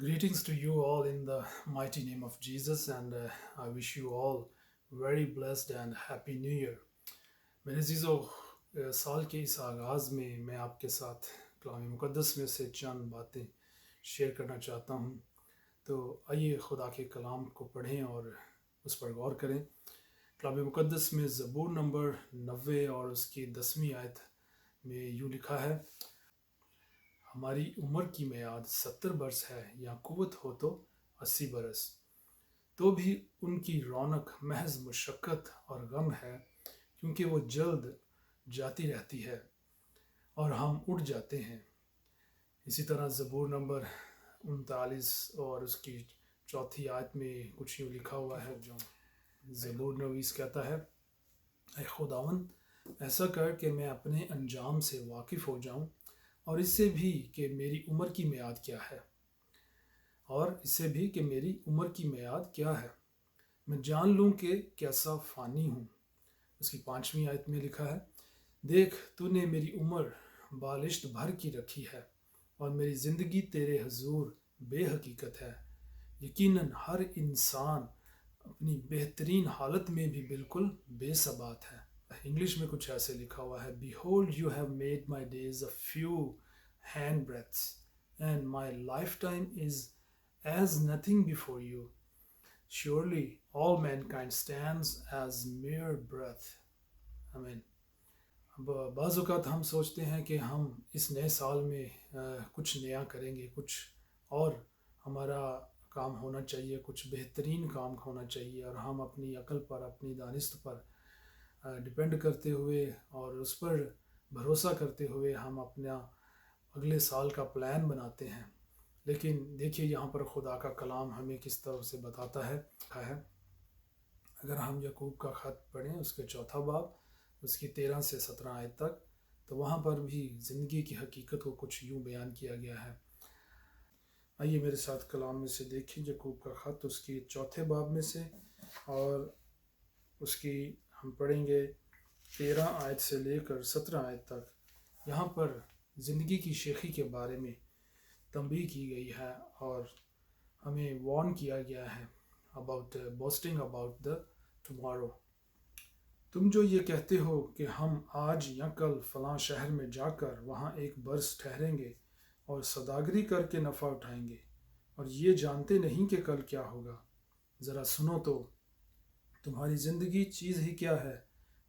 Greetings to you all in the mighty name of Jesus, and I wish you all very blessed and happy new year. मेरे अजीज़ों, साल के इस आगाज़ में मैं आपके साथ कलाम मुक़द्दस में से चंद बातें शेयर करना चाहता हूँ। तो आइए खुदा के कलाम को पढ़ें और उस पर गौर करें। कलाम मुक़द्दस में ज़बूर नंबर 90 और उसकी 10वीं आयत में यूँ लिखा है, हमारी उम्र की मियाद 70 बरस है या कुव्वत हो तो 80 बरस, तो भी उनकी रौनक महज मुशक्क़त और गम है, क्योंकि वो जल्द जाती रहती है और हम उड़ जाते हैं। इसी तरह ज़बूर नंबर 39 और उसकी चौथी आयत में कुछ यूँ लिखा हुआ है। जो ज़बूर नवीस कहता है, ऐ खुदावन, ऐसा कर कि मैं अपने अंजाम से वाकिफ़ हो जाऊं, और इससे भी कि मेरी उम्र की मियाद क्या है, मैं जान लूं कि कैसा फ़ानी हूँ। उसकी 5वीं आयत में लिखा है, देख तूने मेरी उम्र बालिश्त भर की रखी है और मेरी ज़िंदगी तेरे हजूर बेहकीकत है। यकीनन हर इंसान अपनी बेहतरीन हालत में भी बिल्कुल बेसबात है। इंग्लिश में कुछ ऐसे लिखा हुआ है, Behold, you have made my days a few handbreadths, and my lifetime is as nothing before you. Surely all mankind stands as mere breath. Amen. अब बाज़ औक़ात हम सोचते हैं कि हम इस नए साल में कुछ नया करेंगे, कुछ और हमारा काम होना चाहिए, कुछ बेहतरीन काम होना चाहिए, और हम अपनी अकल पर, अपनी दानिस्त पर डिपेंड करते हुए और उस पर भरोसा करते हुए हम अपना अगले साल का प्लान बनाते हैं। लेकिन देखिए यहाँ पर खुदा का कलाम हमें किस तरह से बताता है। अगर हम याकूब का ख़त पढ़ें, उसके चौथा बाब, उसकी 13 से 17 आयत तक, तो वहाँ पर भी ज़िंदगी की हकीकत को कुछ यूँ बयान किया गया है। आइए मेरे साथ कलाम में से देखिए याकूब का ख़त, उसकी चौथे बाब में से, और उसकी हम पढ़ेंगे 13 आयत से लेकर 17 आयत तक। यहाँ पर ज़िंदगी की शेखी के बारे में तंबीह की गई है और हमें वार्न किया गया है about boasting about the tomorrow. तुम जो ये कहते हो कि हम आज या कल फ़लाँ शहर में जाकर वहाँ एक बरस ठहरेंगे और सौदागरी करके नफ़ा उठाएंगे, और ये जानते नहीं कि कल क्या होगा। ज़रा सुनो तो, तुम्हारी ज़िंदगी चीज़ ही क्या है,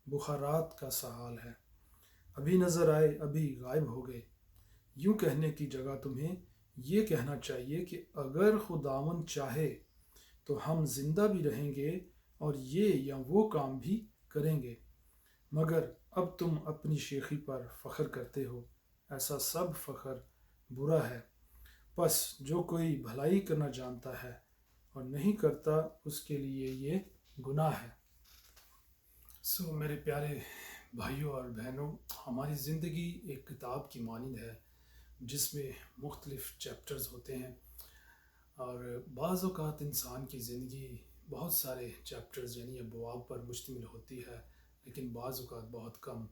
बुखारात का सा हाल है, अभी नज़र आए अभी गायब हो गए। यूँ कहने की जगह तुम्हें ये कहना चाहिए कि अगर खुदावंद चाहे तो हम जिंदा भी रहेंगे और ये या वो काम भी करेंगे। मगर अब तुम अपनी शेखी पर फ़ख्र करते हो, ऐसा सब फ़ख्र बुरा है। बस जो कोई भलाई करना जानता है और नहीं करता, उसके लिए ये गुनाह है। मेरे प्यारे भाइयों और बहनों, हमारी ज़िंदगी एक किताब की मानिंद है जिसमें मुख्तलिफ़ चैप्टर्स होते हैं, और बाज़ औक़ात इंसान की ज़िंदगी बहुत सारे चैप्टर्स यानी अबवाब पर मुश्तमिल होती है, लेकिन बाज़ औक़ात बहुत कम।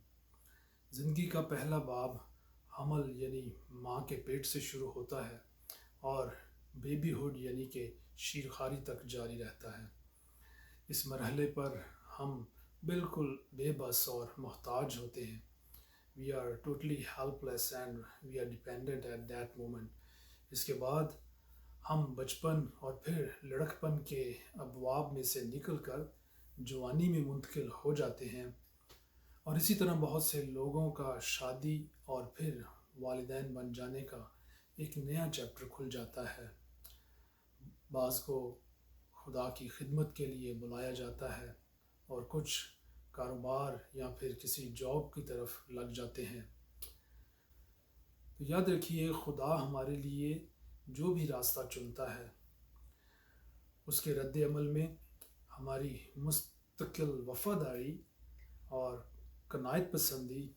ज़िंदगी का पहला बाब हमल यानी माँ के पेट से शुरू होता है और बेबीहुड यानी कि शीरखारी तक जारी रहता है। इस मरहले पर हम बिल्कुल बेबस और मोहताज होते हैं। We are totally helpless and we are dependent at that moment. इसके बाद हम बचपन और फिर लड़कपन के अबवाब में से निकलकर जवानी में मुंतकिल हो जाते हैं, और इसी तरह बहुत से लोगों का शादी और फिर वालिदैन बन जाने का एक नया चैप्टर खुल जाता है। बाज़ को खुदा की खिदमत के लिए बुलाया जाता है और कुछ कारोबार या फिर किसी जॉब की तरफ लग जाते हैं। तो याद रखिए, खुदा हमारे लिए जो भी रास्ता चुनता है, उसके रद्द अमल में हमारी मुस्तकिल वफ़ादारी और कनायत पसंदी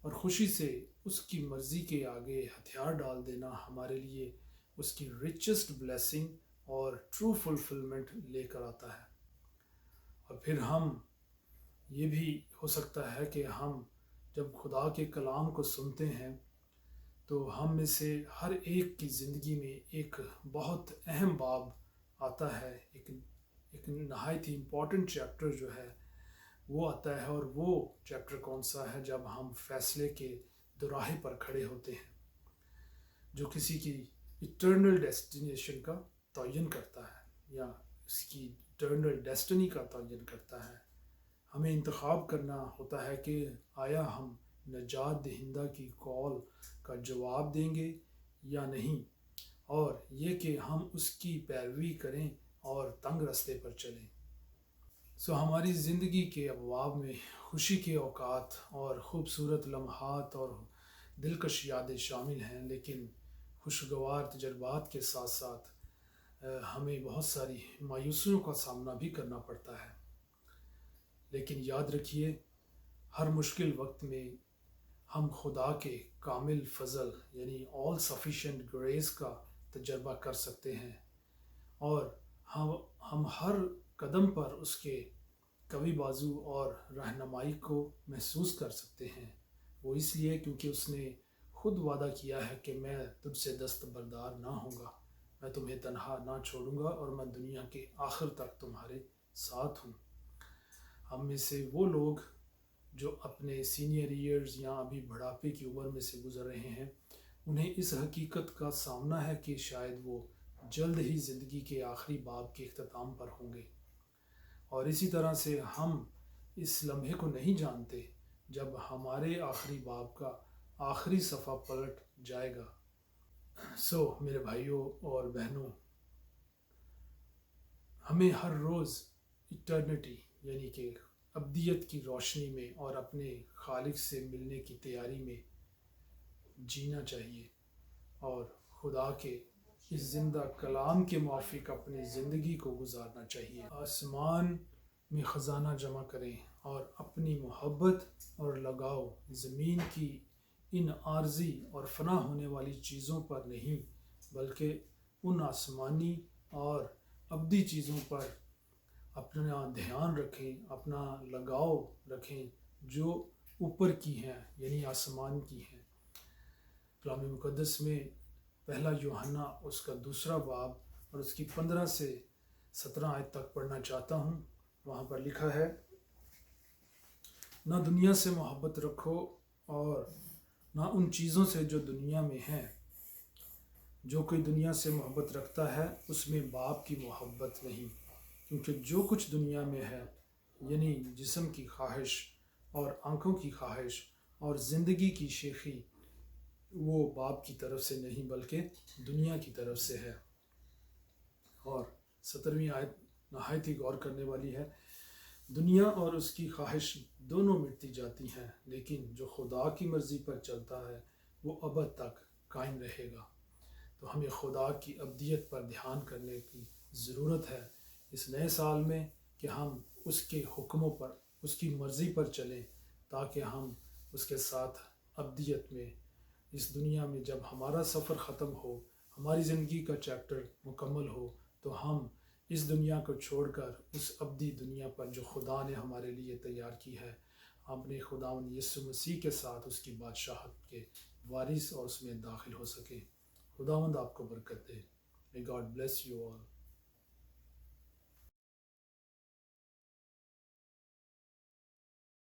और ख़ुशी से उसकी मर्ज़ी के आगे हथियार डाल देना हमारे लिए उसकी रिचेस्ट ब्लेसिंग और ट्रू फुलफिलमेंट लेकर आता है। और फिर हम ये भी हो सकता है कि हम जब खुदा के कलाम को सुनते हैं تو ہم میں سے ہر ایک کی زندگی میں ایک بہت اہم باب آتا ہے، ایک نہایت ہی امپورٹنٹ چیپٹر جو ہے وہ آتا ہے، اور وہ چیپٹر کون سا ہے؟ جب ہم فیصلے کے دوراہے پر کھڑے ہوتے ہیں، جو کسی کی ایٹرنل ڈیسٹینیشن کا تعین کرتا ہے یا اس کی ایٹرنل ڈیسٹنی کا تعین کرتا ہے۔ ہمیں انتخاب کرنا ہوتا ہے کہ آیا ہم نجات دہندہ کی کال کا جواب دیں گے یا نہیں، اور یہ کہ ہم اس کی پیروی کریں اور تنگ رستے پر چلیں۔ ہماری زندگی کے ابواب میں خوشی کے اوقات اور خوبصورت لمحات اور دلکش یادیں شامل ہیں، لیکن خوشگوار تجربات کے ساتھ ساتھ ہمیں بہت ساری مایوسیوں کا سامنا بھی کرنا پڑتا ہے۔ لیکن یاد رکھیے، ہر مشکل وقت میں ہم خدا کے کامل فضل یعنی آل سفیشینٹ گریس کا تجربہ کر سکتے ہیں، اور ہم ہر قدم پر اس کے قوی بازو اور رہنمائی کو محسوس کر سکتے ہیں۔ وہ اس لیے کیونکہ اس نے خود وعدہ کیا ہے کہ میں تجھ سے دستبردار نہ ہوں گا، میں تمہیں تنہا نہ چھوڑوں گا، اور میں دنیا کے آخر تک تمہارے ساتھ ہوں۔ ہم میں سے وہ لوگ جو اپنے سینئر ایئرز یا ابھی بڑھاپے کی عمر میں سے گزر رہے ہیں، انہیں اس حقیقت کا سامنا ہے کہ شاید وہ جلد ہی زندگی کے آخری باب کے اختتام پر ہوں گے، اور اسی طرح سے ہم اس لمحے کو نہیں جانتے جب ہمارے آخری باب کا آخری صفحہ پلٹ جائے گا۔ میرے بھائیوں اور بہنوں، ہمیں ہر روز ایٹرنیٹی یعنی کہ ابدیت کی روشنی میں اور اپنے خالق سے ملنے کی تیاری میں جینا چاہیے، اور خدا کے اس زندہ کلام کے موافق اپنی زندگی کو گزارنا چاہیے۔ آسمان میں خزانہ جمع کریں اور اپنی محبت اور لگاؤ زمین کی ان عارضی اور فنا ہونے والی چیزوں پر نہیں، بلکہ ان آسمانی اور ابدی چیزوں پر اپنا دھیان رکھیں، اپنا لگاؤ رکھیں جو اوپر کی ہیں یعنی آسمان کی ہیں۔ کلام مقدس میں پہلا یوحنا اس کا 2 باب اور اس کی 15 سے 17 آیت تک پڑھنا چاہتا ہوں۔ وہاں پر لکھا ہے، نہ دنیا سے محبت رکھو اور نہ ان چیزوں سے جو دنیا میں ہیں۔ جو کوئی دنیا سے محبت رکھتا ہے اس میں باپ کی محبت نہیں، کیونکہ جو کچھ دنیا میں ہے یعنی جسم کی خواہش اور آنکھوں کی خواہش اور زندگی کی شیخی، وہ باپ کی طرف سے نہیں بلکہ دنیا کی طرف سے ہے۔ اور 17ویں آیت نہایت ہی غور کرنے والی ہے، دنیا اور اس کی خواہش دونوں مٹتی جاتی ہیں، لیکن جو خدا کی مرضی پر چلتا ہے وہ ابد تک قائم رہے گا۔ تو ہمیں خدا کی ابدیت پر دھیان کرنے کی ضرورت ہے اس نئے سال میں، کہ ہم اس کے حکموں پر، اس کی مرضی پر چلیں، تاکہ ہم اس کے ساتھ ابدیت میں، اس دنیا میں جب ہمارا سفر ختم ہو، ہماری زندگی کا چیپٹر مکمل ہو، تو ہم اس دنیا کو چھوڑ کر اس ابدی دنیا پر جو خدا نے ہمارے لیے تیار کی ہے، اپنے خداوند یسوع مسیح کے ساتھ اس کی بادشاہت کے وارث اور اس میں داخل ہو سکیں۔ خداوند آپ کو برکت دے۔ May God bless you all.